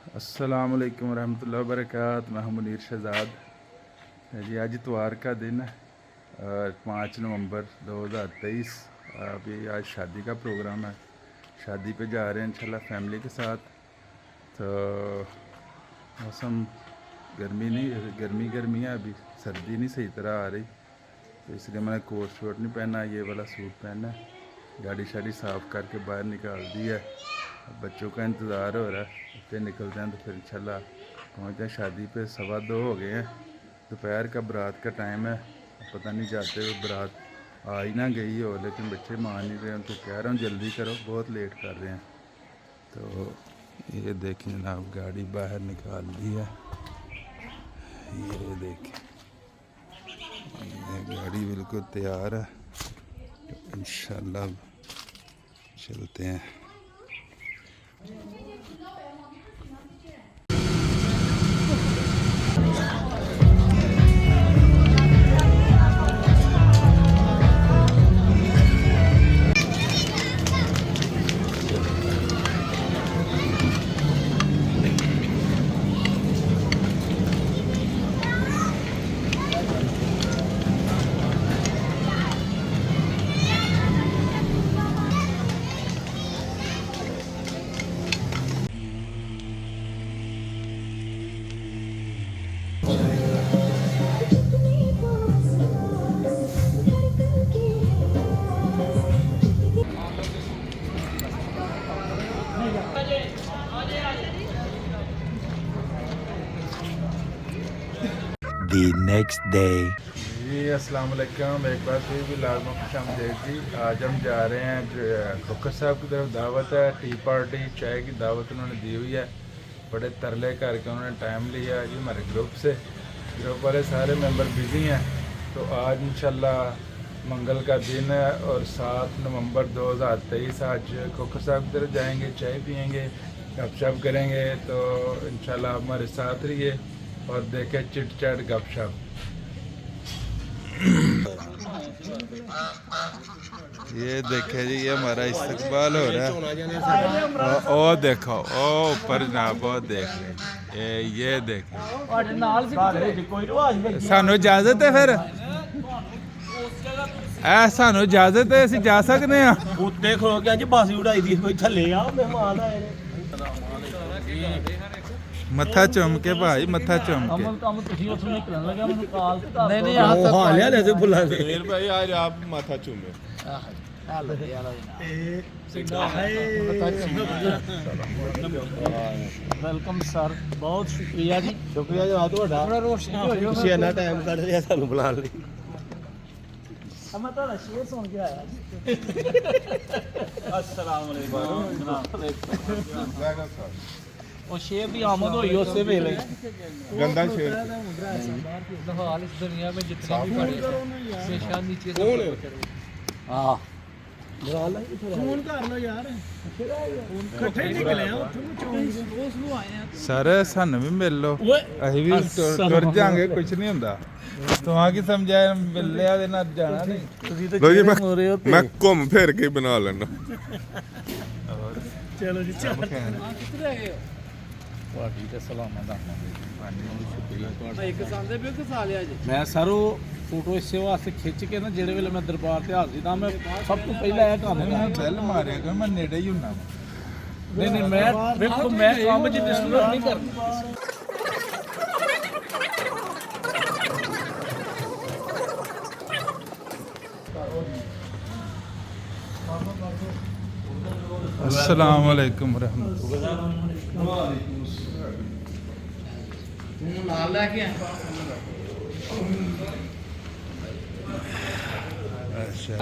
अस्सलाम वालेकुम रहमतुल्लाहि व बरकातहू। मैं हूं मुनीर शहजाद जी। आज इतवार का दिन है 5 नवंबर 2023। अभी आज शादी का प्रोग्राम है, शादी पे जा रहे हैं इंशाल्लाह फैमिली के साथ। तो मौसम गर्मी है, अभी सर्दी नहीं सही तरह आ रही, तो इसलिए मैंने कोट शोट नहीं पहना, ये वाला सूट पहना है। गाड़ी शाड़ी साफ़ करके बाहर निकाल दी है, बच्चों का इंतज़ार हो रहा है, फिर निकलते हैं तो फिर इंशाल्लाह पहुँचते हैं शादी पे। 2:15 हो गए हैं, दोपहर का बारात का टाइम है। पता नहीं जाते हुए बारात आ ही ना गई हो, लेकिन बच्चे मान नहीं रहे हैं, तो कह रहा हूँ जल्दी करो, बहुत लेट कर रहे हैं। तो ये देखें जनाब, गाड़ी बाहर निकाल दी है, ये देखें ये गाड़ी बिल्कुल तैयार है, तो इंशाल्लाह चलते हैं। The next day. जी अस्सलाम वालेकुम, एक बार फिर भी लाजम खुशामदीद जी। आज हम जा रहे हैं खोखर साहब की तरफ, दावत है, टी पार्टी चाय की दावत उन्होंने दी हुई है। बड़े तरले करके उन्होंने टाइम लिया जी हमारे ग्रुप से, ग्रुप वाले सारे मेंबर बिज़ी हैं। तो आज इंशाल्लाह मंगल का दिन है और 7 नवंबर 2023 आज खोखर साहब की तरफ जाएंगे, चाय पियेंगे, गपशप करेंगे। तो इंशाल्लाह हमारे साथ रहिए और देखें चिट चैट गपशप। ये देखे जी, ये हमारा इस्तकबाल हो रहा है। ओ देखो, ओ ऊपर जनाब, वो देख रहे, ये देखें। सानू इजाजत है, फिर सानू इजाजत है, ਅਸੀਂ ਜਾ ਸਕਦੇ ਆ। ਉੱਤੇ ਖਲੋ ਕੇ ਅੱਜ ਬਾਸੀ ਉਡਾਈ ਦੀ ਕੋਈ ਥੱਲੇ ਆ ਮਹਿਮਾਨ ਆਏ ਨੇ। ਮੱਥਾ ਚੁੰਮ ਕੇ ਭਾਈ, ਮੱਥਾ ਚੁੰਮ ਕੇ। ਕੰਮ ਤੁਸੀਂ ਉੱਥੋਂ ਨਿਕਲਣ ਲੱਗਾ, ਮੈਨੂੰ ਕਾਲ ਤੇ ਕਰ। ਨਹੀਂ ਉਹ ਹਾਲਿਆ ਲੈ ਤੇ ਬੁਲਾ ਦੇ। सुनील भाई आज आप माथा चूमे। ਵੈਲਕਮ ਸਰ, ਬਹੁਤ ਸ਼ੁਕਰੀਆ ਜੀ। ਸ਼ੁਕਰੀਆ ਜਨਾਬ ਤੁਹਾਡਾ, ਬੜਾ ਰੋਸ਼ਨੀ ਹੋ ਰਹੀ, ਤੁਸੀਂ ਇੰਨਾ ਟਾਈਮ ਕੱਢ ਲਿਆ ਸਾਨੂੰ ਬੁਲਾਉਣ ਲਈ। ਮੈਂ ਤੁਹਾਡਾ ਸ਼ੇਰ ਸੁਣ ਕੇ ਆਇਆ ਜੀ। अस्सलाम वालेकुम। ਉਹ ਸ਼ੇਰ ਦੀ ਆਮਦ ਹੋਈ ਉਸੇ ਵੇਲੇ। गंदा शेर हाल इस दुनिया में जितने भी बड़े हमेशा नीचे से हाँ फोन कर लो यार, इकट्ठे निकले हैं उस ਨੂੰ ਆਏ ਆ। सर ਸਾਨੂੰ ਵੀ ਮਿਲ ਲਓ, ਅਸੀਂ ਵੀ ਤੁਰ ਜਾਾਂਗੇ, ਕੁਝ ਨਹੀਂ ਹੁੰਦਾ। ਤੁਹਾਂ ਕੀ ਸਮਝਾਇਆ, ਮਿਲਿਆ ਦੇ ਨਾਲ ਜਾਣਾ ਨਹੀਂ। ਤੁਸੀਂ ਤਾਂ ਕਿਹੜੇ ਹੋ ਰਹੇ ਹੋ? ਮੈਂ ਘੁੰਮ ਫਿਰ ਕੇ ਬਣਾ ਲੈਣਾ। ਚਲੋ ਜੀ, ਚਲੋ ਕਿੱਥੇ ਰਹਿ ਗਏ? ਪਾਰਟੀ ਤੇ ਸਲਾਮਾਂ ਦਾ ਸ਼ੁਕਰੀਆ ਤੁਹਾਡਾ। ਇੱਕ ਸੰਦੇ ਵੀ ਖਸਾ ਲਿਆ ਜੀ। ਮੈਂ ਸਰ ਉਹ ਫੋਟੋ ਇਸੇ ਵਾਸਤੇ ਖਿੱਚ ਕੇ ਨਾ, ਜਿਹੜੇ ਵੇਲੇ ਮੈਂ ਦਰਬਾਰ ਤੇ ਹਾਜ਼ਰ ਸੀ, ਮੈਂ ਸਭ ਤੋਂ ਪਹਿਲਾਂ ਇਹ ਕੰਮ ਮੈਂ ਬੈਲ ਮਾਰਿਆ ਕਰ, ਮੈਂ ਨੇੜੇ ਹੀ ਹੁੰਨਾ। ਨਹੀਂ ਮੈਂ ਵੇਖੋ, ਮੈਂ ਕੰਮ 'ਚ ਡਿਸਟਰਬ ਨਹੀਂ ਕਰਦਾ। अस्सलाम वालेकुम रहमतुल्लाह। ਨਾਲ ਲੈ ਕੇ अच्छा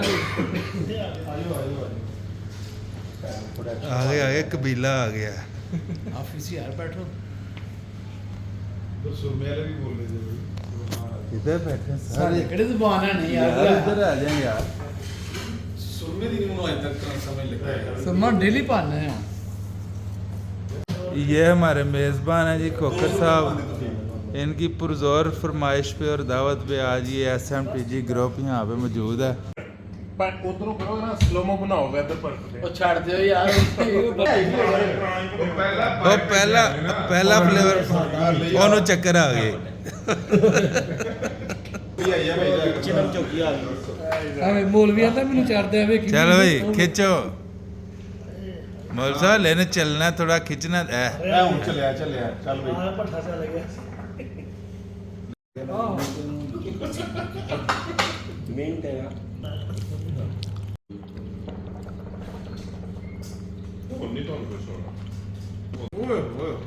आगे कबीला आ गया। ऑफिस यार बैठो। तो सुरमे वाले भी बोल रहे थे, इधर बैठे सारे किहड़ी जुबान है नहीं यार, इधर आ जाए यार। सुरमे दी ਨੂੰ ਅੱਜ तक समय लगा है। सुरमा डेली पाना है। ये हमारे मेज़बान हैं जी खोखर साहब, इनकी पुरजोर फरमाइश पे और दावत पे आज ये SMTG ग्रुप यहाँ पे मौजूद है। पर उधरों करो ना, स्लोमो बनाओ, वेदर पर ਉਹ ਛੱਡ ਦਿਓ ਯਾਰ। ਉਹ ਪਹਿਲਾ ਫਲੇਵਰ ਉਹਨੂੰ ਚੱਕਰ ਆ ਗਏ। ਚਿਨਮ ਚੌਕੀ ਆ ਗਈ। ਆਵੇ ਮੌਲਵੀ ਆਂਦਾ ਮੈਨੂੰ ਚੜਦੇ ਆਵੇ ਕਿ चलो भाई खिंचो मौल साहब लेने चलना थोड़ा खिंचना है। ਹੁਣ ਚੱਲਿਆ ਚੱਲ ਬਈ ਆ ਭੱਠਾ ਚੱਲ ਗਿਆ। ਮਿੰਟ ਹੈ ਹੁਣ ਨਹੀਂ ਤੁਹਾਨੂੰ ਕੁਝ ਹੋਣਾ।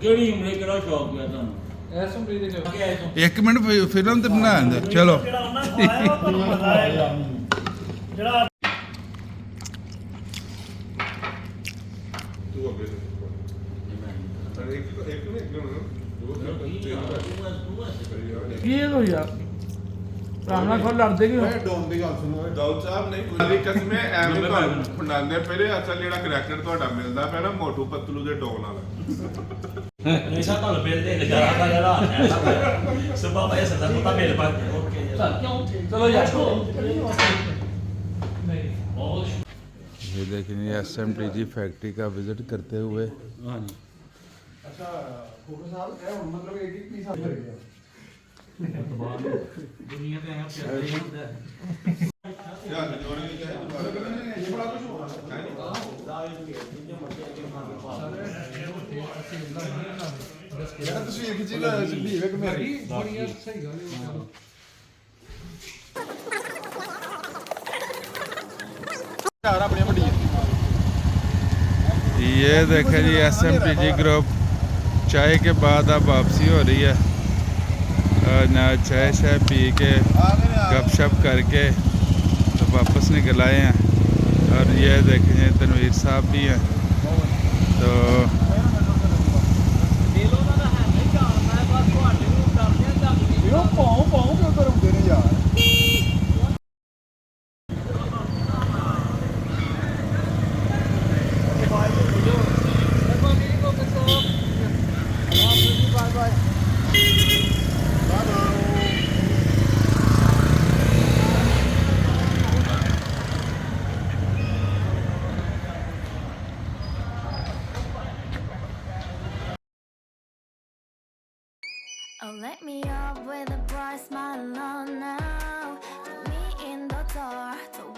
ਕਿਹੜੀ ਉਮਰੇ ਕਿਹੜਾ ਸ਼ੌਕ ਹੈ ਤੁਹਾਨੂੰ? ਐਸਐਮਟੀ ਦੇ एक मिनट फिल्म तो बना दे चलो। ਜਿਹੜਾ ਉਹਨਾਂ ਨੂੰ ਆਇਆ ਉਹ ਤੁਹਾਨੂੰ ਪਤਾ ਹੈ ਜਿਹੜਾ ਤੂੰ ਅੱਗੇ ਅਰੇ ਇੱਕ ਨੇ ਕੀ ਹੋ ਯਾਰ ਰਾਮਨਾ ਖੋਲ ਲੜਦੇ ਕਿ ਡੋਨ ਦੀ ਗੱਲ ਸੁਣੋ ਦਾਊਦ ਸਾਹਿਬ ਨਹੀਂ ਕੋਈ ਕਸਮੇ ਐਵੇਂ ਤੁਹਾਨੂੰ ਫੰਡਾਉਂਦੇ ਪਹਿਲੇ ਅਸਲ ਜਿਹੜਾ ਕਰੈਕਟਰ ਤੁਹਾਡਾ ਮਿਲਦਾ ਪਿਆ ਨਾ ਮੋਟੂ ਪਤਲੂ ਦੇ ਡੋਨ ਵਾਲਾ ਨਸ਼ਾ ਤੁਹਾਨੂੰ ਬਿੱਲ ਦੇ ਨਜ਼ਾਰਾ ਦਾ ਜਿਹੜਾ ਸਭਾ ਭਾਈ ਸਦਾ ਪਤਾ ਮਿਲ ਪਾ ਓਕੇ ਚਲੋ ਯਾਰ ਨਹੀਂ ਬਹੁਤ ये देखिए SMTG फैक्ट्री का विजिट करते हुए। हाँ जी। ਅੱਛਾ ਖੋਖਰ ਸਾਹਿਬ ਇਹ ਹੁਣ ਮਤਲਬ 80 ਪੀਸ ਆ ਗਿਆ ਦੁਨੀਆ ਤੇ ਆਇਆ ਪਿਆਰ ਹੀ ਹੁੰਦਾ ਯਾਰ ਜੋੜੀ ਨਹੀਂ ਹੈ ਇਹ ਬੜਾ ਕੁਝ ਹੋਣਾ ਯਾਰ ਤੁਸੀਂ ਇੱਕ ਚੀਜ਼ ਸਿੱਧੀ ਵੇਖ ਮੇਰੀ ਬੜੀਆਂ ਸਹੀ ਗੱਲ ਹੈ। ਯਾਰ ਆਪਣੀ ਵੱਡੀ ये देखे जी SMTG ग्रुप चाय के बाद अब वापसी हो रही है और ना चाय शाय पी के गपशप करके तो वापस निकल आए हैं। और ये देखें तनवीर साहब भी हैं तो ਇਹ ਪਾਉ ਕਿਉਂ ਕਰਉਂਦੇ ਨੇ ਯਾਰ Oh, let me up with a bright smile on now. Put me in the dark.